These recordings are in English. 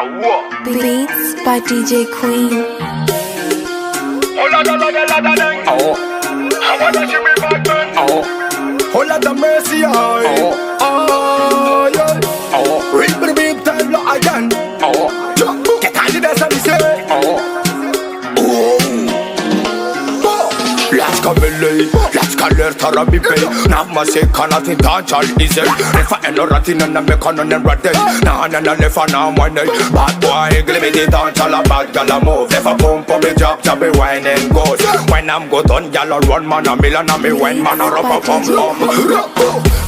Beats by DJ Queen. Hold on the mercy, oh, yeah. Biby Telo Loha again. Get on the dance and say, let's go Billy, let's go Lertara Biby. Now my say cannot in Dancehall is it. If I ain't no ratting and I'm making on them ready. Now and left and now one day. Bad boy, give me the Dancehall, a bad gal a move. If I pump up the job, be wine and goes. When I'm good on gal a run man a million and me wine man a rub a bum.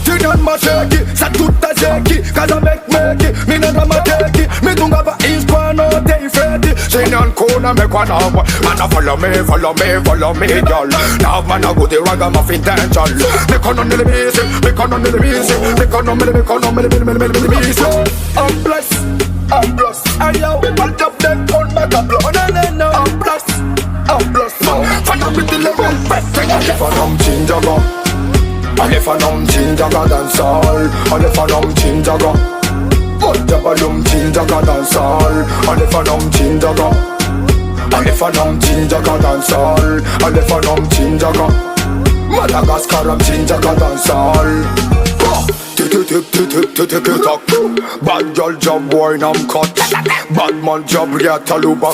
Tinan ma shake it, sa tutta shake it. Cause I make it, me no drama take it. Me don't have a inch kwa no day freddy. Say non corner me kwa now. Man a follow me, girl. Now man a go the ragamuffin dancehall. Me con on the music, me con on the music, me con on the music. I'm blessed, ayo. I'll drop them on my tableau. No, I'm blessed. Fan with the level, take from Tsinjaka. Ale fanam Tsinjaka Dancehall. Ale fanam Tsinjaka. Jabalum Tsinjaka Dancehall. Ale fanam Tsinjaka. Ale fanam Tsinjaka Dancehall. Ale fanam Tsinjaka. Madagascar Tsinjaka Dancehall. Tick-tick-tick-tick-tick-tick-tock. Bad girl job boy I'm cut. Bad man job yeah taluba.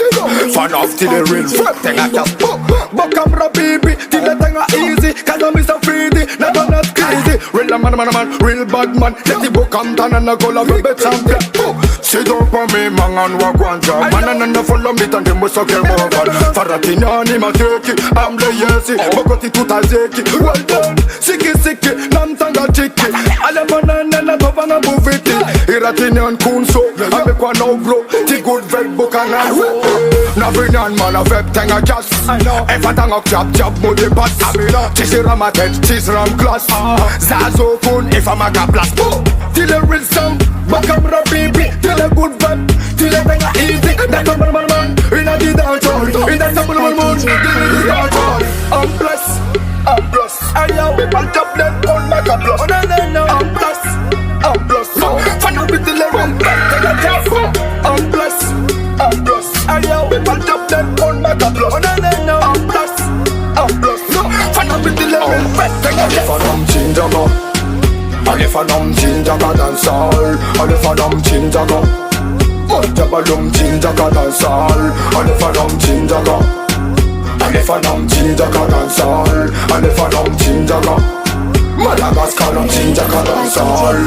Fan off till the real fuck thing I just but camera baby till the thing easy. Cause I'm Mr. Freedy, not crazy. Real man, real bad man. Let the book come down and I go like a bit champion. Sit down for me man and walk one job. Man and follow me and they must get more fun. Faratinani ma teki, I'm the yesi. Bogoti tutazeki. Well done, siki, namtanga chiki. Alemanana na govana buviti. Iratinian kunso, amekwa no bro. Ti good vet book and I roll. Navinan man a vep tanga just. If I tanga chop mode pass. Chisi ramatet, chisi ram class. Zazo kun if I'm a blast. Till a real sound, bakamra baby. Till a good vibe, till a tanga easy. That's a man. In a dancehall, in that simple mood. I'm blessed. Ayo, people top them on my tableau. No, I'm blessed. Fan up with the level, take a tap. I'm blessed. Ayo, people top them on my tableau. No, I'm blessed. Fan up with the level, take a tap. Fanam Tsinjaka, ale fanam Tsinjaka Dancehall. Ale fanam Tsinjaka, Jabalum Tsinjaka Dancehall. Ale fanam Tsinjaka. Ale fanam Tsinjaka Dancehall. Ale fanam Tsinjaka. Madagascar Tsinjaka Dancehall.